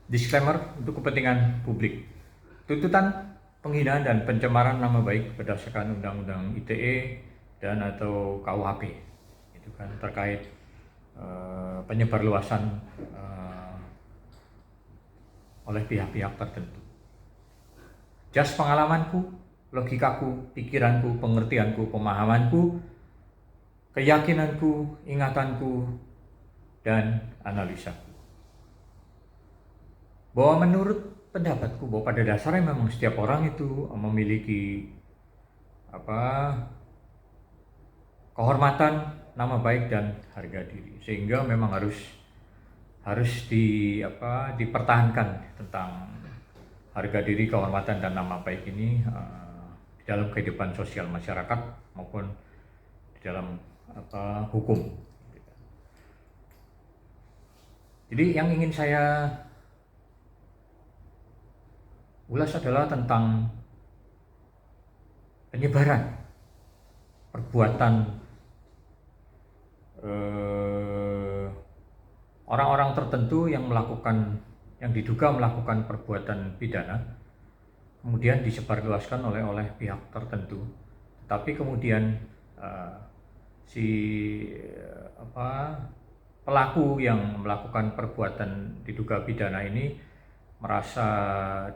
Disclaimer untuk kepentingan publik. Tuntutan penghinaan dan pencemaran nama baik berdasarkan Undang-Undang ITE dan atau KUHP itu kan terkait penyebarluasan oleh pihak-pihak tertentu. Jas pengalamanku, logikaku, pikiranku, pengertianku, pemahamanku, keyakinanku, ingatanku, dan analisaku. Bahwa menurut pendapatku bahwa pada dasarnya memang setiap orang itu memiliki kehormatan, nama baik dan harga diri, sehingga memang harus dipertahankan tentang harga diri, kehormatan dan nama baik ini di dalam kehidupan sosial masyarakat maupun di dalam hukum. Jadi yang ingin saya ulas adalah tentang penyebaran perbuatan orang-orang tertentu yang diduga melakukan perbuatan pidana, kemudian disebarluaskan oleh pihak tertentu, tapi kemudian pelaku yang melakukan perbuatan diduga pidana ini merasa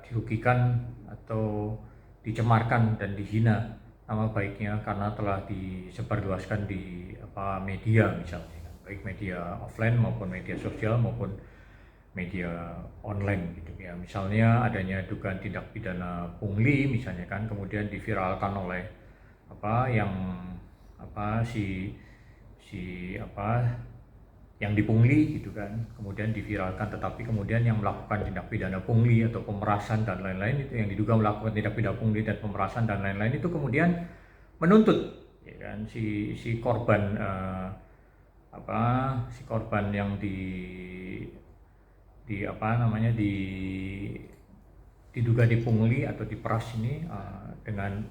dirugikan atau dicemarkan dan dihina nama baiknya karena telah disebarluaskan di media misalnya, baik media offline maupun media sosial maupun media online gitu ya. Misalnya adanya dugaan tindak pidana pungli misalnya kan, kemudian diviralkan oleh yang dipungli gitu kan, kemudian diviralkan, tetapi kemudian yang melakukan tindak pidana pungli atau pemerasan dan lain-lain itu, yang diduga melakukan tindak pidana pungli dan pemerasan dan lain-lain itu kemudian menuntut ya kan si korban si korban yang diduga dipungli atau diperas ini dengan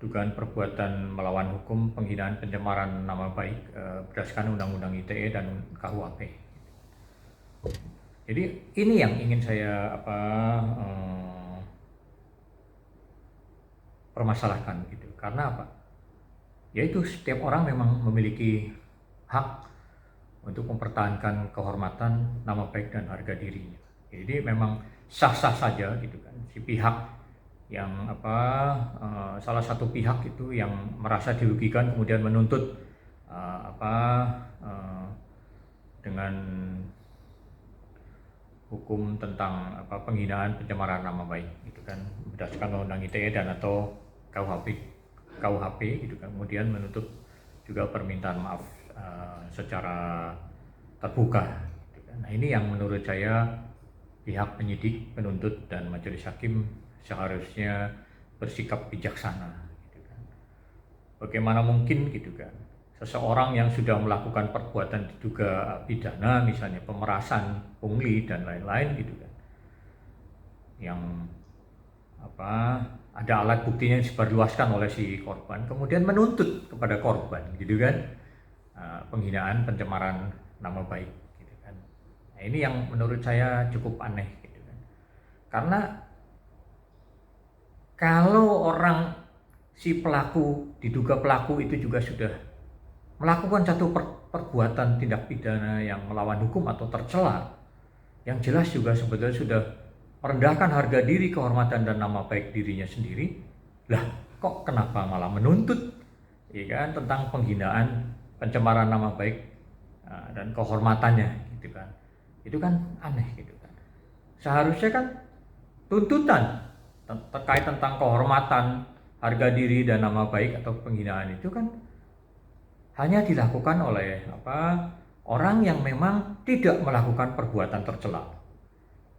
dugaan perbuatan melawan hukum, penghinaan, pencemaran nama baik berdasarkan Undang-Undang ITE dan KUHP. Jadi ini yang ingin saya permasalahkan gitu. Karena apa? Yaitu setiap orang memang memiliki hak untuk mempertahankan kehormatan, nama baik dan harga dirinya. Jadi memang sah-sah saja gitu kan si pihak yang salah satu pihak itu yang merasa dirugikan kemudian menuntut dengan hukum tentang penghinaan, pencemaran nama baik gitu kan berdasarkan Undang-Undang ITE dan atau KUHP gitu kan, kemudian menuntut juga permintaan maaf secara terbuka gitu kan. Nah, ini yang menurut saya pihak penyidik, penuntut dan majelis hakim seharusnya bersikap bijaksana gitu kan. Bagaimana mungkin gitu kan seseorang yang sudah melakukan perbuatan diduga pidana, misalnya pemerasan, pungli dan lain-lain gitu kan, yang ada alat buktinya yang disebarluaskan oleh si korban, kemudian menuntut kepada korban gitu kan penghinaan, pencemaran nama baik gitu kan. Nah, ini yang menurut saya cukup aneh gitu kan. Karena kalau orang si pelaku, diduga pelaku itu juga sudah melakukan satu perbuatan tindak pidana yang melawan hukum atau tercela, yang jelas juga sebetulnya sudah merendahkan harga diri, kehormatan dan nama baik dirinya sendiri, lah kok kenapa malah menuntut ya kan tentang penghinaan, pencemaran nama baik dan kehormatannya gitu kan. Itu kan aneh gitu kan. Seharusnya kan tuntutan terkait tentang kehormatan, harga diri dan nama baik atau penghinaan itu kan hanya dilakukan oleh orang yang memang tidak melakukan perbuatan tercela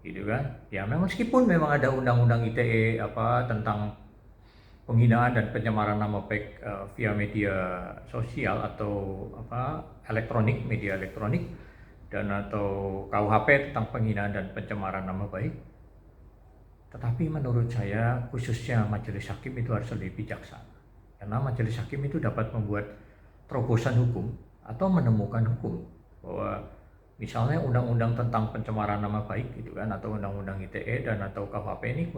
gitu kan. Ya memang meskipun memang ada Undang-Undang ITE tentang penghinaan dan pencemaran nama baik via media sosial atau elektronik, media elektronik, dan atau KUHP tentang penghinaan dan pencemaran nama baik, tetapi menurut saya khususnya majelis hakim itu harus lebih bijaksana, karena majelis hakim itu dapat membuat terobosan hukum atau menemukan hukum bahwa misalnya undang-undang tentang pencemaran nama baik gitu kan, atau undang-undang ITE dan atau KUHP ini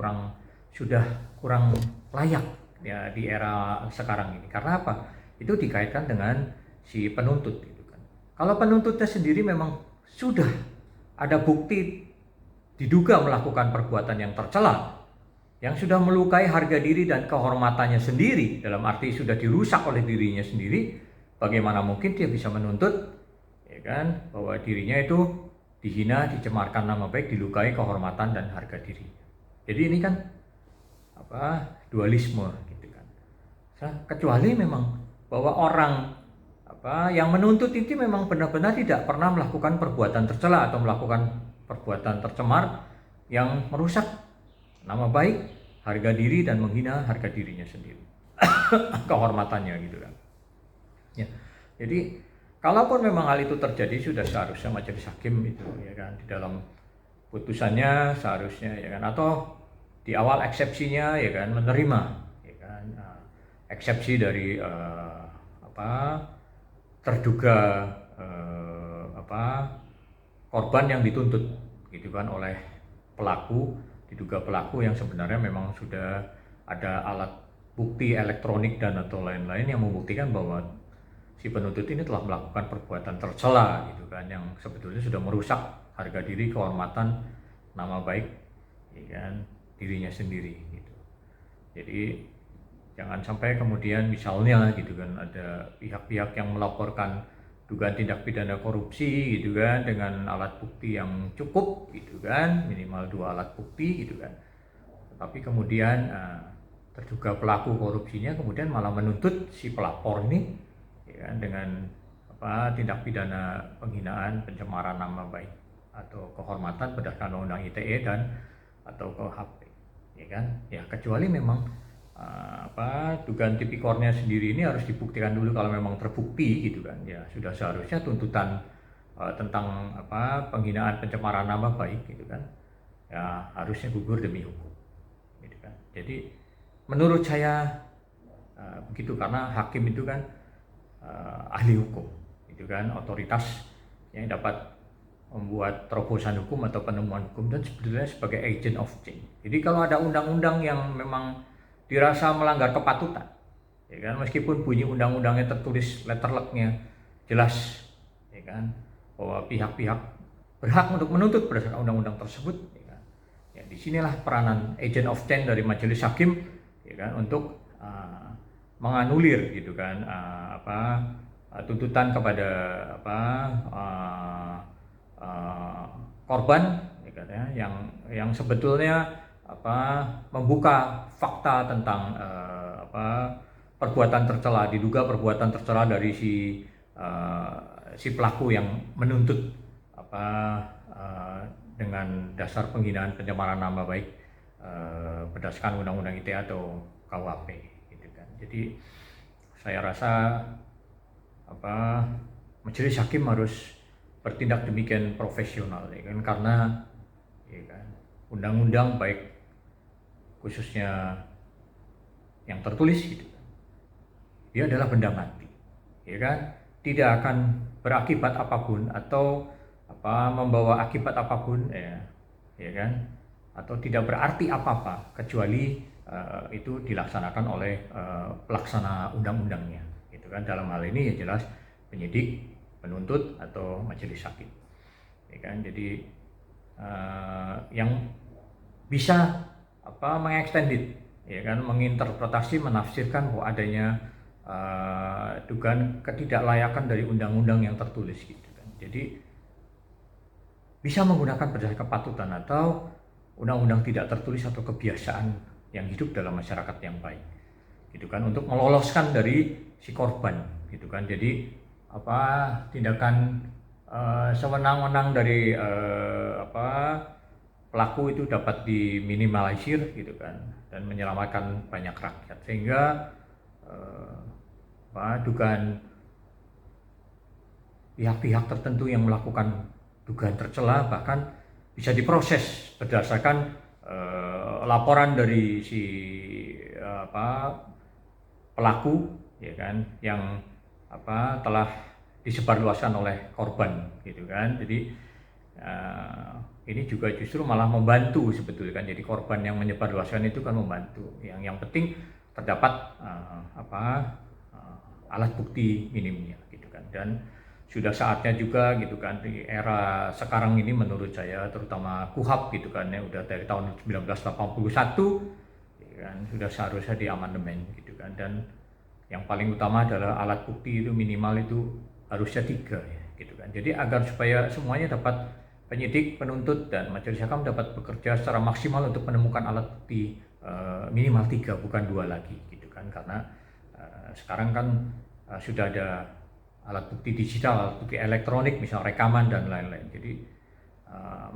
sudah kurang layak ya di era sekarang ini. Karena apa? Itu dikaitkan dengan si penuntut gitu kan. Kalau penuntutnya sendiri memang sudah ada bukti diduga melakukan perbuatan yang tercela, yang sudah melukai harga diri dan kehormatannya sendiri, dalam arti sudah dirusak oleh dirinya sendiri, bagaimana mungkin dia bisa menuntut ya kan bahwa dirinya itu dihina, dicemarkan nama baik, dilukai kehormatan dan harga diri. Jadi ini kan dualisme gitu kan. Kecuali memang bahwa orang yang menuntut itu memang benar-benar tidak pernah melakukan perbuatan tercela atau melakukan perbuatan tercemar yang merusak nama baik, harga diri, dan menghina harga dirinya sendiri, kehormatannya gitu kan. Ya, jadi kalaupun memang hal itu terjadi, sudah seharusnya majelis hakim itu ya kan di dalam putusannya seharusnya ya kan, atau di awal eksepsinya ya kan menerima ya kan eksepsi dari terduga korban yang dituntut gitu kan oleh pelaku, diduga pelaku yang sebenarnya memang sudah ada alat bukti elektronik dan atau lain-lain yang membuktikan bahwa si penuntut ini telah melakukan perbuatan tercela gitu kan, yang sebetulnya sudah merusak harga diri, kehormatan, nama baik ya kan dirinya sendiri gitu. Jadi jangan sampai kemudian misalnya gitu kan ada pihak-pihak yang melaporkan dugaan tindak pidana korupsi gitu kan dengan alat bukti yang cukup gitu kan, minimal 2 alat bukti gitu kan, tapi kemudian terduga pelaku korupsinya kemudian malah menuntut si pelapor ini ya kan, dengan tindak pidana penghinaan, pencemaran nama baik atau kehormatan berdasarkan undang ITE dan atau KUHP ya kan. Ya kecuali memang dugaan tipikornya sendiri ini harus dibuktikan dulu. Kalau memang terbukti gitu kan, ya sudah seharusnya tuntutan tentang penghinaan, pencemaran nama baik gitu kan, ya harusnya gugur demi hukum gitu kan. Jadi menurut saya begitu, karena hakim itu kan ahli hukum gitu kan, otoritas yang dapat membuat terobosan hukum atau penemuan hukum, dan sebetulnya sebagai agent of change. Jadi kalau ada undang-undang yang memang dirasa melanggar kepatutan ya kan, meskipun bunyi undang-undangnya tertulis letterlucknya jelas ya kan bahwa pihak-pihak berhak untuk menuntut berdasarkan undang-undang tersebut ya kan, ya disinilah peranan agent of change dari majelis hakim ya kan untuk menganulir gitu kan tuntutan kepada korban ya kan, ya, yang sebetulnya membuka fakta tentang perbuatan tercela, diduga perbuatan tercela dari si pelaku yang menuntut dengan dasar penghinaan, pencemaran nama baik berdasarkan undang-undang ITE atau KUHP gitu kan. Jadi saya rasa majelis hakim harus bertindak demikian profesional ya kan, karena ya kan undang-undang baik khususnya yang tertulis gitu kan, dia adalah benda mati ya kan, tidak akan berakibat apapun atau membawa akibat apapun ya kan, atau tidak berarti apa-apa kecuali itu dilaksanakan oleh pelaksana undang-undangnya gitu kan. Dalam hal ini ya jelas penyidik, penuntut atau majelis hakim ya kan. Jadi yang bisa mengextended ya kan, menginterpretasi, menafsirkan bahwa adanya dugaan ketidaklayakan dari undang-undang yang tertulis gitu kan. Jadi bisa menggunakan berdasarkan kepatutan atau undang-undang tidak tertulis atau kebiasaan yang hidup dalam masyarakat yang baik gitu kan, untuk meloloskan dari si korban gitu kan. Jadi tindakan sewenang-wenang dari pelaku itu dapat diminimalisir gitu kan, dan menyelamatkan banyak rakyat, sehingga dugaan pihak-pihak tertentu yang melakukan dugaan tercela bahkan bisa diproses berdasarkan laporan dari si pelaku ya kan, yang telah disebarluaskan oleh korban gitu kan. Jadi ini juga justru malah membantu sebetulnya kan. Jadi korban yang menyebarluaskan itu kan membantu. Yang penting terdapat alat bukti minimnya gitu kan. Dan sudah saatnya juga gitu kan, di era sekarang ini menurut saya, terutama KUHP gitu kan ya, udah dari tahun 1981 gitu kan, sudah seharusnya diamandemen gitu kan. Dan yang paling utama adalah alat bukti itu minimal itu harusnya 3 ya gitu kan. Jadi agar supaya semuanya dapat, penyidik, penuntut, dan majelis hakim dapat bekerja secara maksimal untuk menemukan alat bukti minimal 3 bukan 2 lagi gitu kan. Karena sekarang kan sudah ada alat bukti digital, alat bukti elektronik, misal rekaman dan lain-lain. Jadi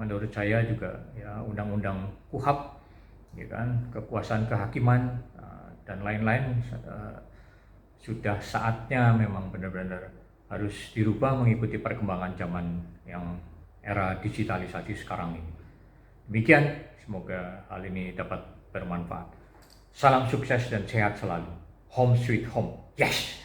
menurut saya juga ya, undang-undang KUHP ya kan, kekuasaan kehakiman dan lain-lain sudah saatnya memang benar-benar harus dirubah mengikuti perkembangan zaman yang era digitalisasi sekarang ini. Demikian, semoga hal ini dapat bermanfaat. Salam sukses dan sehat selalu. Home sweet home. Yes.